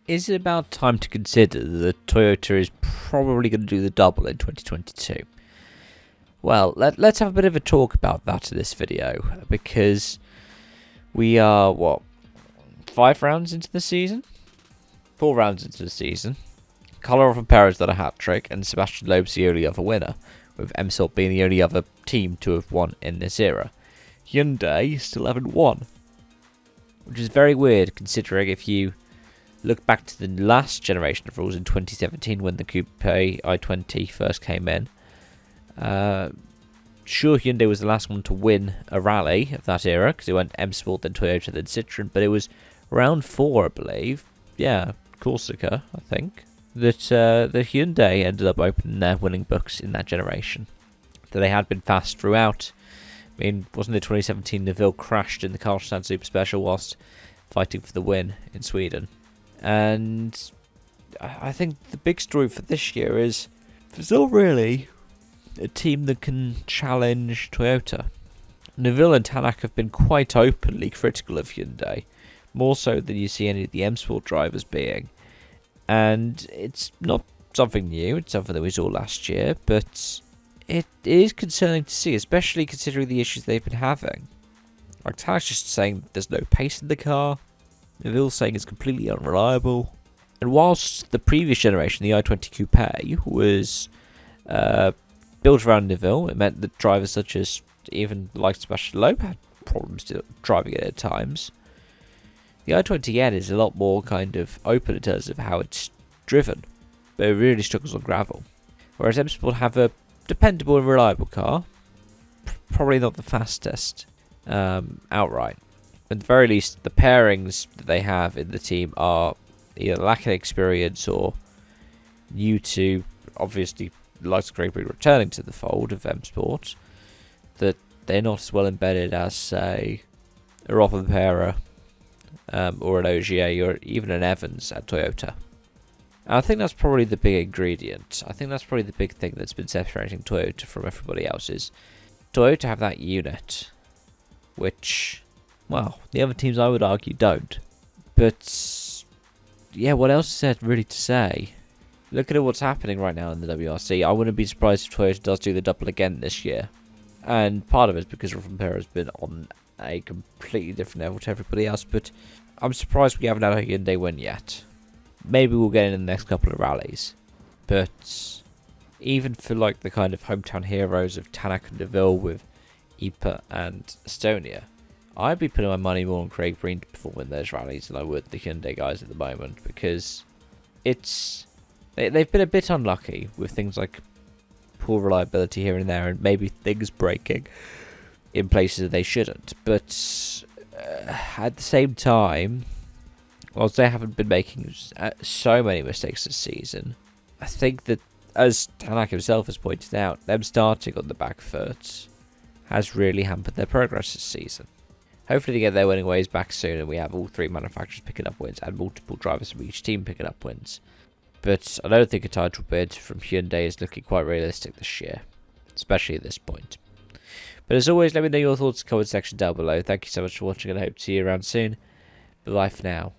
is it about time to consider that Toyota is probably going to do the double in 2022? Well, let's have a bit of a talk about that in this video, because we are, 5 rounds into the season? 4 rounds into the season. Colin Perez done a hat-trick, and Sebastian Loeb's the only other winner, with M-Sport being the only other team to have won in this era. Hyundai still haven't won, which is very weird considering if you look back to the last generation of rules in 2017 when the Coupe i20 first came in. Sure, Hyundai was the last one to win a rally of that era because it went M-Sport, then Toyota, then Citroen, but it was round 4, I believe. Yeah, Corsica, I think. That the Hyundai ended up opening their winning books in that generation. That they had been fast throughout. I mean, wasn't it 2017 Neville crashed in the Karlstad Super Special whilst fighting for the win in Sweden? And I think the big story for this year is there's not really a team that can challenge Toyota. Neville and Tanak have been quite openly critical of Hyundai, more so than you see any of the M-Sport drivers being. And it's not something new, it's something that we saw last year, but it is concerning to see, especially considering the issues they've been having. Like, Tanak's just saying there's no pace in the car, Neville's saying it's completely unreliable. And whilst the previous generation, the i20 Coupe, was built around Neville, it meant that drivers such as even like Sebastian Loeb had problems driving it at times. The i20N is a lot more kind of open in terms of how it's driven, but it really struggles on gravel. Whereas M-Sport have a dependable and reliable car, probably not the fastest outright. At the very least, the pairings that they have in the team are either lacking experience or new to, obviously, likes of Great Britain returning to the fold of M-Sport, that they're not as well embedded as, say, a Rothenpera or an Ogier or even an Evans at Toyota. And I think that's probably the big ingredient. I think that's probably the big thing that's been separating Toyota from everybody else is Toyota have that unit, which, well, the other teams I would argue don't. But, yeah, what else is there really to say? Looking at what's happening right now in the WRC, I wouldn't be surprised if Toyota does do the double again this year. And part of it is because Rothenpera has been on a completely different level to everybody else, but I'm surprised we haven't had a Hyundai win yet. Maybe we'll get it in the next couple of rallies. But even for like the kind of hometown heroes of Tanak and Deville with Ypres and Estonia, I'd be putting my money more on Craig Breen to perform in those rallies than I would the Hyundai guys at the moment, because they've been a bit unlucky with things like poor reliability here and there and maybe things breaking in places that they shouldn't. But at the same time, whilst they haven't been making so many mistakes this season, I think that, as Tanak himself has pointed out, them starting on the back foot has really hampered their progress this season. Hopefully they get their winning ways back soon and we have all 3 manufacturers picking up wins and multiple drivers from each team picking up wins. But I don't think a title bid from Hyundai is looking quite realistic this year, especially at this point. But as always, let me know your thoughts in the comment section down below. Thank you so much for watching and I hope to see you around soon. Bye for now.